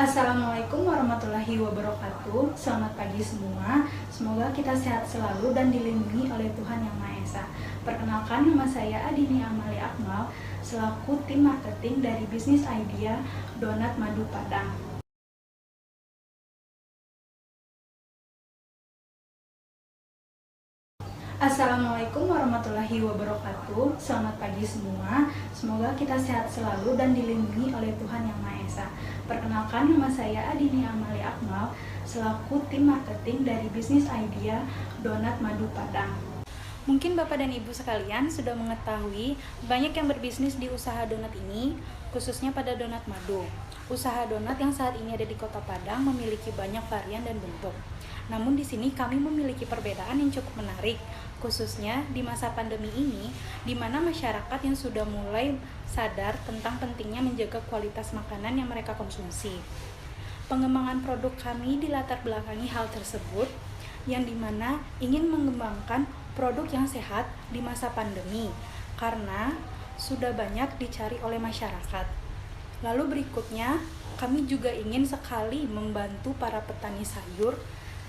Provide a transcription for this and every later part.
Assalamualaikum warahmatullahi wabarakatuh. Selamat pagi semua. Semoga kita sehat selalu dan dilindungi oleh Tuhan Yang Maha Esa. Perkenalkan, nama saya Adini Amali Akmal, selaku tim marketing dari bisnis idea Donat Madu Padang. Assalamualaikum warahmatullahi wabarakatuh. Selamat pagi semua. Semoga kita sehat selalu dan dilindungi oleh Tuhan Yang Maha Esa. Perkenalkan, nama saya Adini Amali Akmal, selaku tim marketing dari bisnis idea Donat Madu Padang. Mungkin Bapak dan Ibu sekalian sudah mengetahui banyak yang berbisnis di usaha donat ini, khususnya pada donat madu. Usaha donat yang saat ini ada di Kota Padang memiliki banyak varian dan bentuk. Namun di sini kami memiliki perbedaan yang cukup menarik, khususnya di masa pandemi ini, di mana masyarakat yang sudah mulai sadar tentang pentingnya menjaga kualitas makanan yang mereka konsumsi. Pengembangan produk kami dilatar belakangi hal tersebut, yang dimana ingin mengembangkan produk yang sehat di masa pandemi, karena sudah banyak dicari oleh masyarakat. Lalu berikutnya, kami juga ingin sekali membantu para petani sayur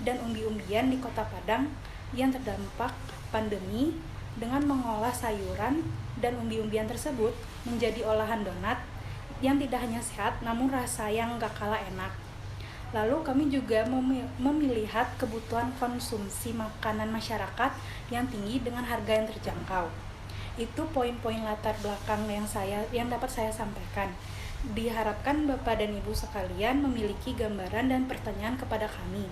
dan umbi-umbian di Kota Padang yang terdampak pandemi dengan mengolah sayuran dan umbi-umbian tersebut menjadi olahan donat yang tidak hanya sehat namun rasa yang gak kalah enak. Lalu kami juga melihat kebutuhan konsumsi makanan masyarakat yang tinggi dengan harga yang terjangkau. Itu poin-poin latar belakang yang dapat saya sampaikan. Diharapkan Bapak dan Ibu sekalian memiliki gambaran dan pertanyaan kepada kami.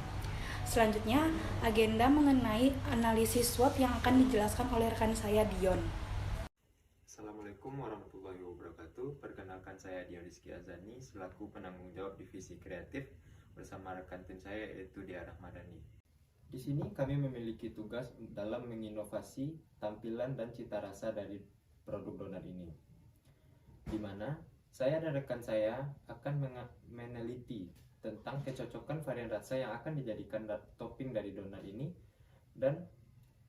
Selanjutnya, agenda mengenai analisis SWOT yang akan dijelaskan oleh rekan saya, Dion. Assalamualaikum warahmatullahi wabarakatuh. Perkenalkan, saya Dion Rizky Azani selaku penanggung jawab divisi kreatif bersama rekan tim saya yaitu Dia Rahmadani. Di sini kami memiliki tugas dalam menginovasi tampilan dan cita rasa dari produk donat ini, di mana saya dan rekan saya akan meneliti tentang kecocokan varian rasa yang akan dijadikan topping dari donat ini. Dan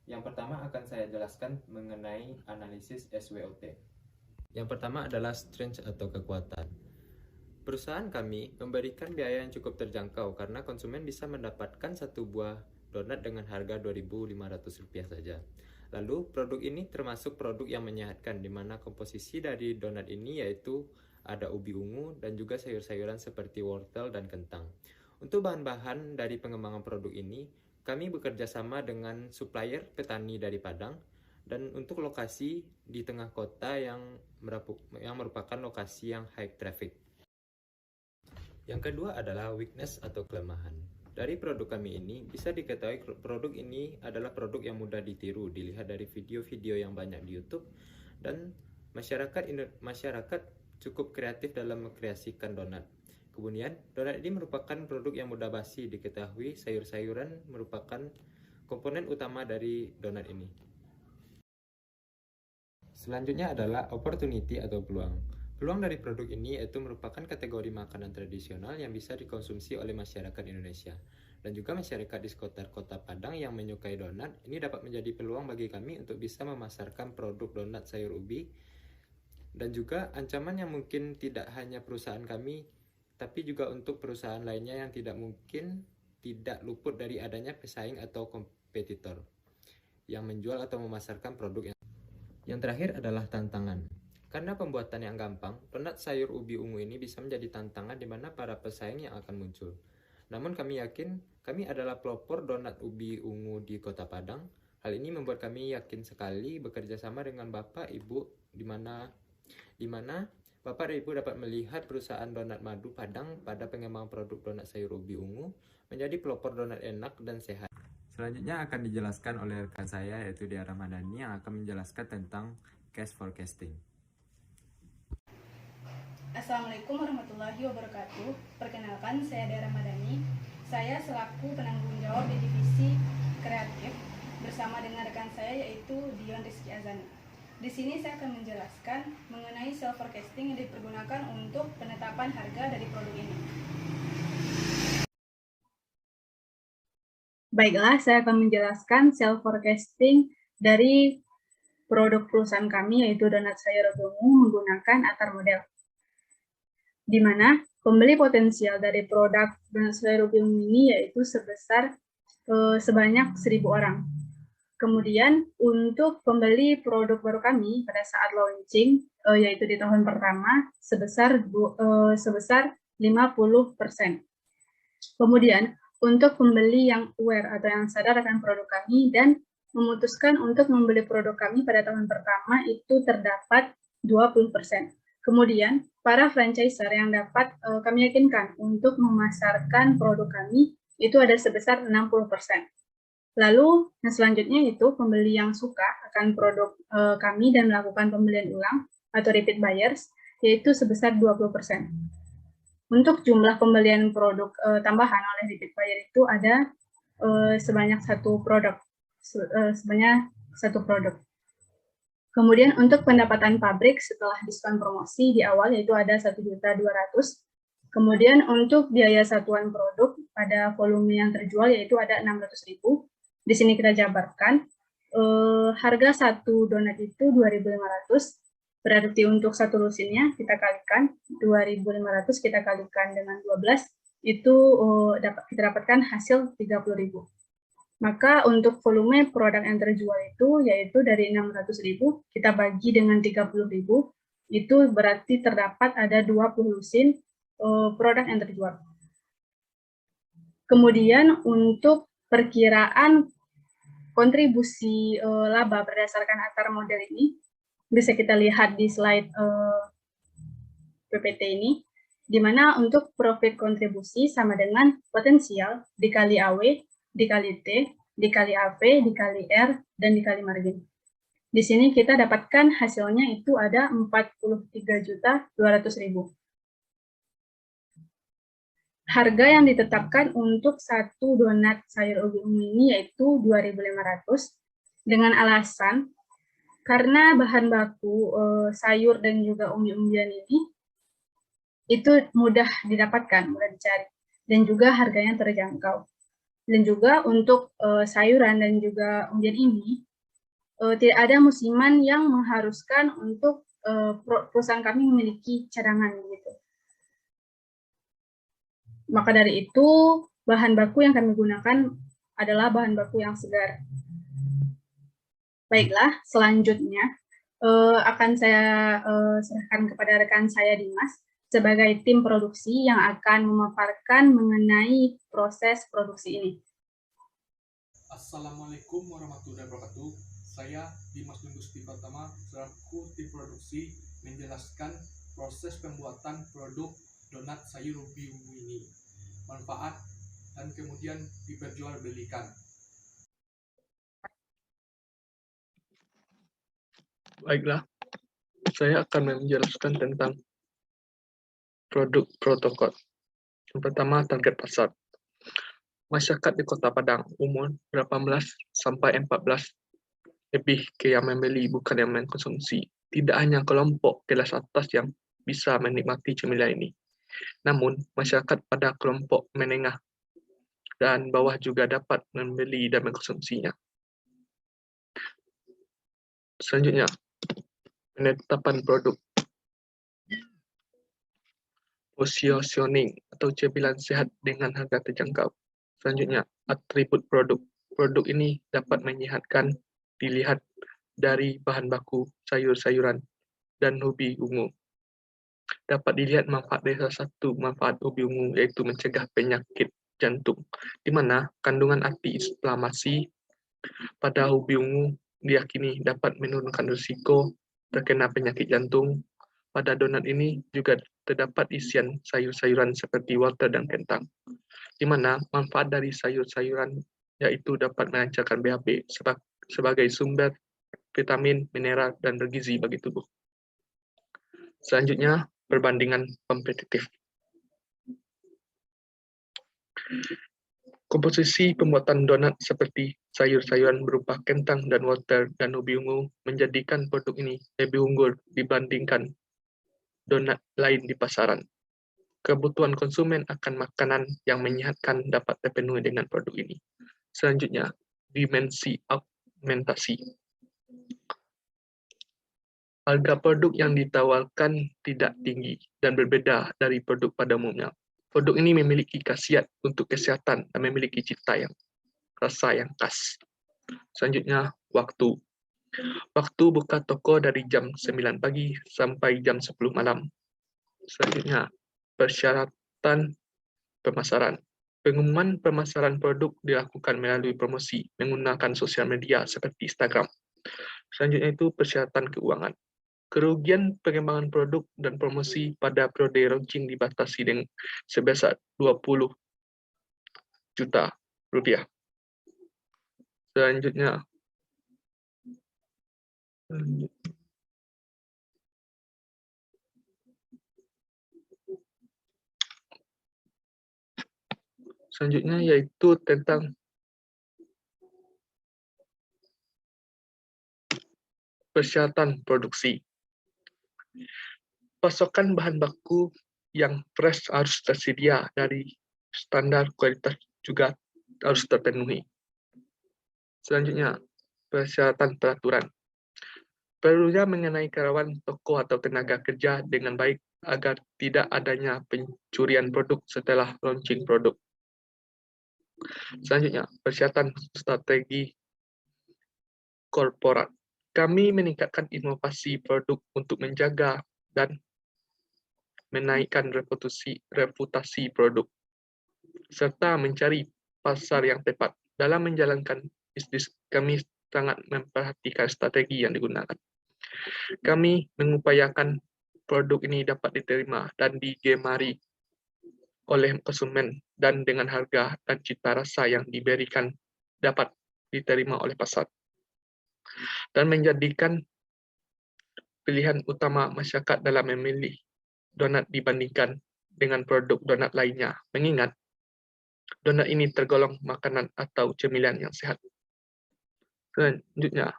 yang pertama akan saya jelaskan mengenai analisis SWOT. Yang pertama adalah strength atau kekuatan. Perusahaan kami memberikan biaya yang cukup terjangkau karena konsumen bisa mendapatkan satu buah donat dengan harga Rp2.500 saja. Lalu produk ini termasuk produk yang menyehatkan, di mana komposisi dari donat ini yaitu ada ubi ungu dan juga sayur-sayuran seperti wortel dan kentang. Untuk bahan-bahan dari pengembangan produk ini, kami bekerja sama dengan supplier petani dari Padang, dan untuk lokasi di tengah kota yang merupakan lokasi yang high traffic. Yang kedua adalah weakness atau kelemahan. Dari produk kami ini bisa diketahui produk ini adalah produk yang mudah ditiru, dilihat dari video-video yang banyak di YouTube, dan masyarakat cukup kreatif dalam mengkreasikan donat. Kemudian, donat ini merupakan produk yang mudah basi, diketahui sayur-sayuran merupakan komponen utama dari donat ini. Selanjutnya adalah opportunity atau peluang. Peluang dari produk ini yaitu merupakan kategori makanan tradisional yang bisa dikonsumsi oleh masyarakat Indonesia. Dan juga masyarakat di sekitar Kota Padang yang menyukai donat, ini dapat menjadi peluang bagi kami untuk bisa memasarkan produk donat sayur ubi. Dan juga ancaman yang mungkin tidak hanya perusahaan kami, tapi juga untuk perusahaan lainnya yang tidak luput dari adanya pesaing atau kompetitor yang menjual atau memasarkan produk yang terakhir adalah tantangan. Karena pembuatan yang gampang, donat sayur ubi ungu ini bisa menjadi tantangan di mana para pesaing yang akan muncul. Namun kami yakin kami adalah pelopor donat ubi ungu di Kota Padang. Hal ini membuat kami yakin sekali bekerja sama dengan Bapak Ibu, di mana Bapak dan Ibu dapat melihat perusahaan donat madu Padang pada pengembangan produk donat sayur ubi ungu menjadi pelopor donat enak dan sehat. Selanjutnya akan dijelaskan oleh rekan saya yaitu Dia Rahmadani yang akan menjelaskan tentang cash forecasting. Assalamualaikum warahmatullahi wabarakatuh. Perkenalkan, saya Dia Rahmadani. Saya selaku penanggung jawab di divisi kreatif bersama dengan rekan saya yaitu Dion Rizky Azani. Di sini saya akan menjelaskan mengenai sell forecasting yang dipergunakan untuk penetapan harga dari produk ini. Baiklah, saya akan menjelaskan sell forecasting dari produk perusahaan kami yaitu donat sayur ungu menggunakan Atar Model, di mana pembeli potensial dari produk donat sayur ubi ungu ini yaitu sebanyak 1.000 orang. Kemudian untuk pembeli produk baru kami pada saat launching, yaitu di tahun pertama, sebesar 50%. Kemudian untuk pembeli yang aware atau yang sadar akan produk kami dan memutuskan untuk membeli produk kami pada tahun pertama itu terdapat 20%. Kemudian para franchiser yang dapat kami yakinkan untuk memasarkan produk kami itu ada sebesar 60%. Lalu, yang selanjutnya itu pembeli yang suka akan produk kami dan melakukan pembelian ulang atau repeat buyers, yaitu sebesar 20%. Untuk jumlah pembelian produk tambahan oleh repeat buyer itu ada sebanyak satu produk. Kemudian untuk pendapatan pabrik setelah diskon promosi di awal yaitu ada 1.200.000. Kemudian untuk biaya satuan produk pada volume yang terjual yaitu ada 600.000. Di sini kita jabarkan harga satu donat itu 2.500, berarti untuk satu lusinnya kita kalikan 2.500 kita kalikan dengan 12 itu kita dapatkan hasil 30.000. Maka untuk volume produk yang terjual itu yaitu dari 600.000 kita bagi dengan 30.000 itu berarti terdapat ada 20 lusin produk yang terjual. Kemudian untuk perkiraan kontribusi laba berdasarkan akar model ini bisa kita lihat di slide PPT ini, di mana untuk profit kontribusi sama dengan potensial dikali AW, dikali T, dikali AV, dikali R, dan dikali margin. Di sini kita dapatkan hasilnya itu ada 43.200.000. Harga yang ditetapkan untuk satu donat sayur ubi ungu ini yaitu 2.500 dengan alasan karena bahan baku sayur dan juga umbi-umbian ini itu mudah didapatkan, mudah dicari, dan juga harganya terjangkau. Dan juga untuk sayuran dan juga umbian ini tidak ada musiman yang mengharuskan untuk perusahaan kami memiliki cadangan gitu. Maka dari itu, bahan baku yang kami gunakan adalah bahan baku yang segar. Baiklah, selanjutnya akan saya serahkan kepada rekan saya Dimas sebagai tim produksi yang akan memaparkan mengenai proses produksi ini. Assalamualaikum warahmatullahi wabarakatuh. Saya Dimas Gusti Pratama selaku tim produksi menjelaskan proses pembuatan produk donat sayur ubi ungu ini, manfaat dan kemudian diperjualbelikan. Baiklah, saya akan menjelaskan tentang produk protokol. Yang pertama, target pasar. Masyarakat di Kota Padang, umur 18 sampai 14, lebih ke yang membeli bukan yang mengkonsumsi. Tidak hanya kelompok kelas atas yang bisa menikmati cemilan ini, namun masyarakat pada kelompok menengah dan bawah juga dapat membeli dan mengkonsumsinya. Selanjutnya, penetapan produk. Positioning atau cemilan sehat dengan harga terjangkau. Selanjutnya, atribut produk. Produk ini dapat menyehatkan dilihat dari bahan baku sayur-sayuran dan ubi ungu. Dapat dilihat manfaat dari salah satu manfaat ubi ungu yaitu mencegah penyakit jantung, di mana kandungan anti-inflamasi pada ubi ungu diyakini dapat menurunkan risiko terkena penyakit jantung. Pada donat ini juga terdapat isian sayur-sayuran seperti wortel dan kentang, di mana manfaat dari sayur-sayuran yaitu dapat melancarkan BAB sebagai sumber vitamin, mineral, dan bergizi bagi tubuh. Selanjutnya, perbandingan kompetitif. Komposisi pembuatan donat seperti sayur-sayuran berupa kentang dan wortel dan ubi ungu menjadikan produk ini lebih unggul dibandingkan donat lain di pasaran. Kebutuhan konsumen akan makanan yang menyehatkan dapat terpenuhi dengan produk ini. Selanjutnya, dimensi augmentasi. Harga produk yang ditawarkan tidak tinggi dan berbeda dari produk pada umumnya. Produk ini memiliki khasiat untuk kesehatan dan memiliki rasa yang khas. Selanjutnya, waktu. Waktu buka toko dari jam 9 pagi sampai jam 10 malam. Selanjutnya, persyaratan pemasaran. Pengumuman pemasaran produk dilakukan melalui promosi menggunakan sosial media seperti Instagram. Selanjutnya itu persyaratan keuangan. Kerugian pengembangan produk dan promosi pada periode launching dibatasi dengan sebesar 20 juta rupiah. Selanjutnya, yaitu tentang persyaratan produksi. Pasokan bahan baku yang fresh harus tersedia dari standar kualitas juga harus terpenuhi. Selanjutnya, persyaratan peraturan. Perlunya mengenai karyawan toko atau tenaga kerja dengan baik agar tidak adanya pencurian produk setelah launching produk. Selanjutnya, persyaratan strategi korporat. Kami meningkatkan inovasi produk untuk menjaga dan menaikkan reputasi produk, serta mencari pasar yang tepat. Dalam menjalankan bisnis, kami sangat memperhatikan strategi yang digunakan. Kami mengupayakan produk ini dapat diterima dan digemari oleh konsumen dan dengan harga dan cita rasa yang diberikan dapat diterima oleh pasar. Dan menjadikan pilihan utama masyarakat dalam memilih donat dibandingkan dengan produk donat lainnya, mengingat donat ini tergolong makanan atau cemilan yang sehat. Selanjutnya,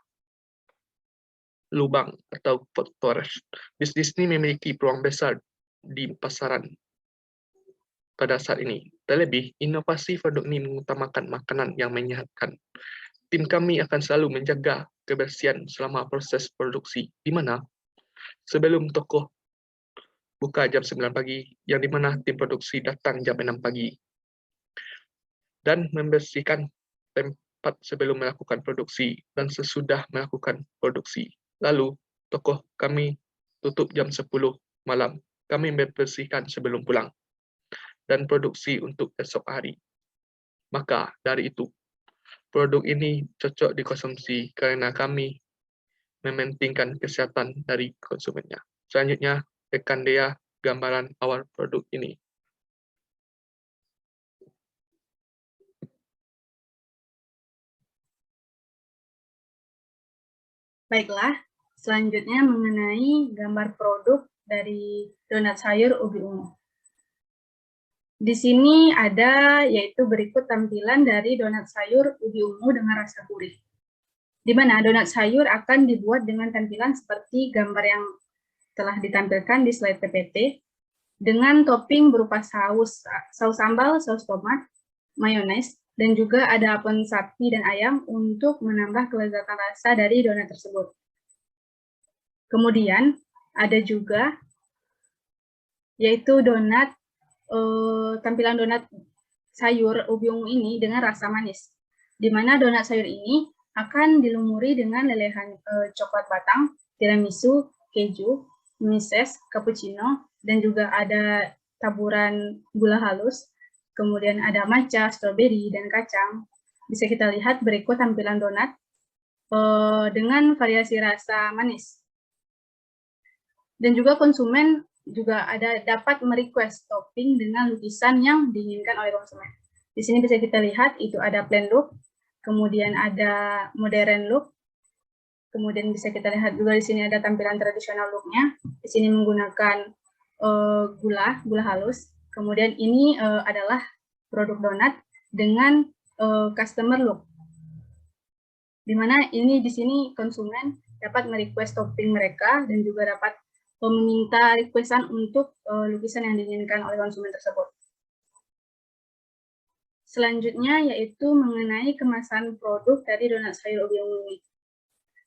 lubang atau forest. Bisnis ini memiliki peluang besar di pasaran pada saat ini. Terlebih, inovasi produk ini mengutamakan makanan yang menyehatkan. Tim kami akan selalu menjaga kebersihan selama proses produksi, di mana sebelum toko buka jam 9 pagi, yang di mana tim produksi datang jam 6 pagi. Dan membersihkan tempat sebelum melakukan produksi dan sesudah melakukan produksi. Lalu, toko kami tutup jam 10 malam. Kami membersihkan sebelum pulang dan produksi untuk esok hari. Maka dari itu, produk ini cocok dikonsumsi karena kami mementingkan kesehatan dari konsumennya. Selanjutnya, rekan Dea gambaran awal produk ini. Baiklah, selanjutnya mengenai gambar produk dari donat sayur ubi ungu. Di sini ada yaitu berikut tampilan dari donat sayur ubi ungu dengan rasa gurih. Di mana donat sayur akan dibuat dengan tampilan seperti gambar yang telah ditampilkan di slide PPT dengan topping berupa saus sambal, saus tomat, mayones, dan juga ada apel sapi dan ayam untuk menambah kelezatan rasa dari donat tersebut. Kemudian ada juga yaitu donat tampilan donat sayur ubi ungu ini dengan rasa manis, di mana donat sayur ini akan dilumuri dengan lelehan coklat batang, tiramisu, keju, mises, cappuccino, dan juga ada taburan gula halus, kemudian ada matcha, stroberi, dan kacang. Bisa kita lihat berikut tampilan donat dengan variasi rasa manis. Dan juga konsumen juga dapat merequest topping dengan lukisan yang diinginkan oleh konsumen. Di sini bisa kita lihat itu ada plain look, kemudian ada modern look, kemudian bisa kita lihat juga di sini ada tampilan tradisional looknya. Di sini menggunakan gula halus. Kemudian ini adalah produk donat dengan customer look, di mana ini di sini konsumen dapat merequest topping mereka dan juga dapat meminta requestan untuk lukisan yang diinginkan oleh konsumen tersebut. Selanjutnya yaitu mengenai kemasan produk dari donat sayur ubi ungu ini.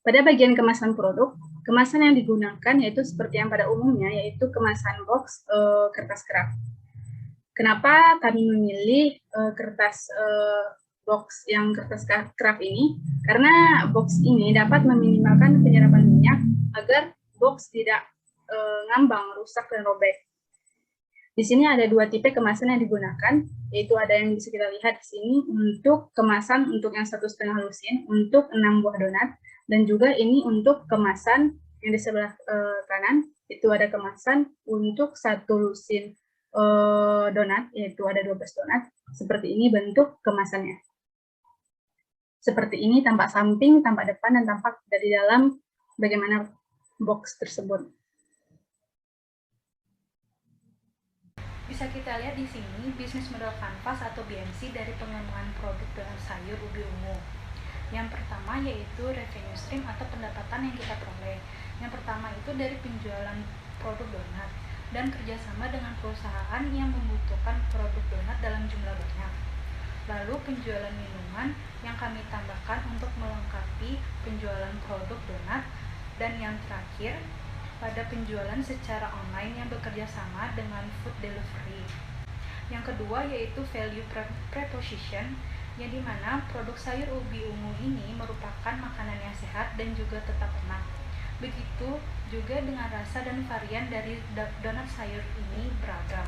Pada bagian kemasan produk, kemasan yang digunakan yaitu seperti yang pada umumnya, yaitu kemasan box kertas kraft. Kenapa kami memilih kertas box yang kertas kraft ini? Karena box ini dapat meminimalkan penyerapan minyak agar box tidak ngambang, rusak, dan robek. Di sini ada dua tipe kemasan yang digunakan, yaitu ada yang bisa kita lihat di sini untuk kemasan untuk yang 1,5 lusin untuk 6 buah donat, dan juga ini untuk kemasan yang di sebelah kanan, itu ada kemasan untuk 1 lusin donat, yaitu ada 12 donat. Seperti ini bentuk kemasannya. Seperti ini tampak samping, tampak depan, dan tampak dari dalam bagaimana box tersebut. Bisa kita lihat di sini bisnis model kanvas atau BMC dari pengembangan produk donat sayur ubi ungu. Yang pertama yaitu revenue stream atau pendapatan yang kita peroleh. Yang pertama itu dari penjualan produk donat dan kerjasama dengan perusahaan yang membutuhkan produk donat dalam jumlah banyak. Lalu penjualan minuman yang kami tambahkan untuk melengkapi penjualan produk donat. Dan yang terakhir pada penjualan secara online yang bekerja sama dengan food delivery. Yang kedua yaitu value proposition, yang dimana produk sayur ubi ungu ini merupakan makanan yang sehat dan juga tetap enak. Begitu juga dengan rasa dan varian dari donat sayur ini beragam.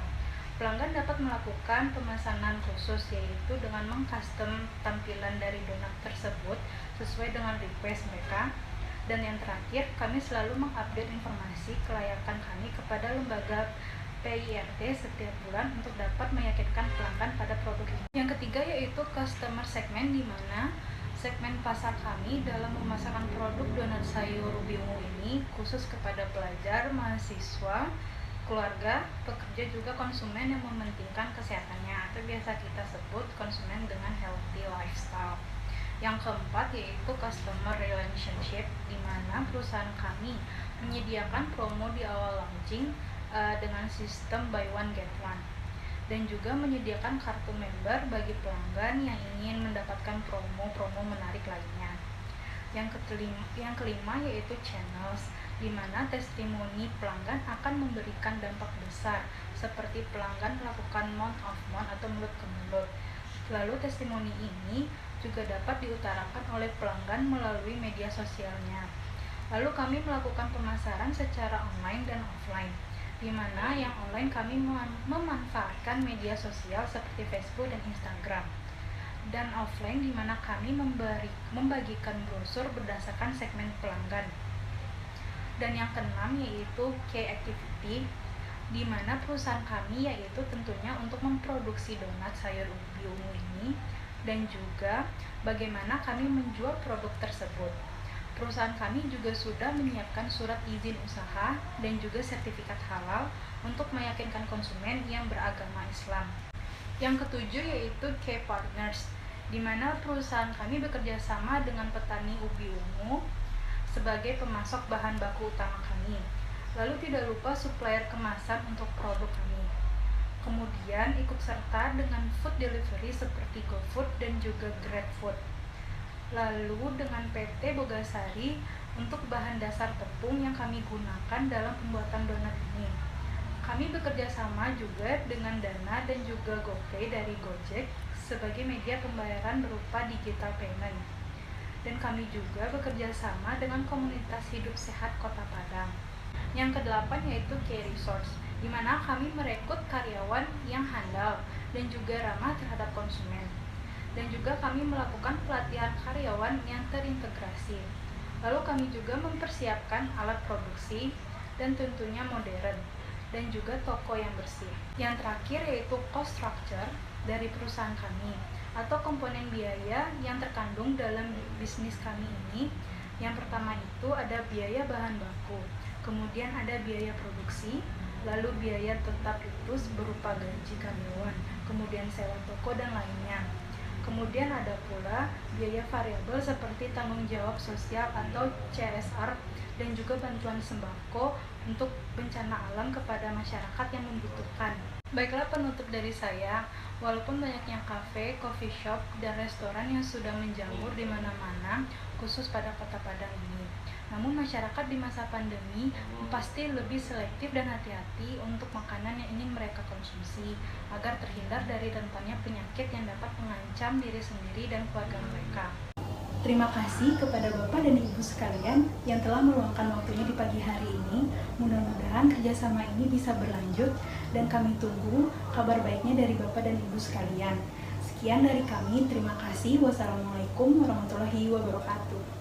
Pelanggan dapat melakukan pemesanan khusus, yaitu dengan mengcustom tampilan dari donat tersebut sesuai dengan request mereka. Dan yang terakhir, kami selalu mengupdate informasi kelayakan kami kepada lembaga PIRT setiap bulan untuk dapat meyakinkan pelanggan pada produk ini. Yang ketiga yaitu customer segment, di mana segmen pasar kami dalam memasarkan produk donat sayur ubi ungu ini khusus kepada pelajar, mahasiswa, keluarga, pekerja, juga konsumen yang mementingkan kesehatannya atau biasa kita sebut konsumen dengan healthy lifestyle. Yang keempat yaitu customer relationship, di mana perusahaan kami menyediakan promo di awal launching dengan sistem buy one get one, dan juga menyediakan kartu member bagi pelanggan yang ingin mendapatkan promo-promo menarik lainnya. Yang kelima yaitu channels, di mana testimoni pelanggan akan memberikan dampak besar, seperti pelanggan melakukan mouth of mouth atau mulut ke mulut. Lalu testimoni ini juga dapat diutarakan oleh pelanggan melalui media sosialnya. Lalu kami melakukan pemasaran secara online dan offline, di mana yang online kami memanfaatkan media sosial seperti Facebook dan Instagram, dan offline di mana kami membagikan brosur berdasarkan segmen pelanggan. Dan yang keenam yaitu key activity, di mana perusahaan kami yaitu tentunya untuk memproduksi donat sayur ubi ungu ini, dan juga bagaimana kami menjual produk tersebut. Perusahaan kami juga sudah menyiapkan surat izin usaha dan juga sertifikat halal untuk meyakinkan konsumen yang beragama Islam. Yang ketujuh yaitu key partners, di mana perusahaan kami bekerja sama dengan petani ubi ungu sebagai pemasok bahan baku utama kami. Lalu tidak lupa supplier kemasan untuk produk kami. Kemudian ikut serta dengan food delivery seperti GoFood dan juga GrabFood. Lalu dengan PT Bogasari untuk bahan dasar tepung yang kami gunakan dalam pembuatan donat ini. Kami bekerja sama juga dengan Dana dan juga GoPay dari Gojek sebagai media pembayaran berupa digital payment. Dan kami juga bekerja sama dengan komunitas hidup sehat Kota Padang. Yang kedelapan yaitu Key Resource, di mana kami merekrut karyawan yang handal dan juga ramah terhadap konsumen. Dan juga kami melakukan pelatihan karyawan yang terintegrasi. Lalu kami juga mempersiapkan alat produksi dan tentunya modern, dan juga toko yang bersih. Yang terakhir yaitu cost structure dari perusahaan kami, atau komponen biaya yang terkandung dalam bisnis kami ini. Yang pertama itu ada biaya bahan baku, kemudian ada biaya produksi, lalu biaya tetap itu berupa gaji karyawan, kemudian sewa toko dan lainnya. Kemudian ada pula biaya variabel seperti tanggung jawab sosial atau CSR, dan juga bantuan sembako untuk bencana alam kepada masyarakat yang membutuhkan. Baiklah penutup dari saya, walaupun banyaknya kafe, coffee shop, dan restoran yang sudah menjamur di mana-mana, khusus pada Kota Padang ini. Namun masyarakat di masa pandemi pasti lebih selektif dan hati-hati untuk makanan yang ingin mereka konsumsi, agar terhindar dari rentannya penyakit yang dapat mengancam diri sendiri dan keluarga mereka. Terima kasih kepada Bapak dan Ibu sekalian yang telah meluangkan waktunya di pagi hari ini. Mudah-mudahan kerjasama ini bisa berlanjut dan kami tunggu kabar baiknya dari Bapak dan Ibu sekalian. Sekian dari kami, terima kasih. Wassalamualaikum warahmatullahi wabarakatuh.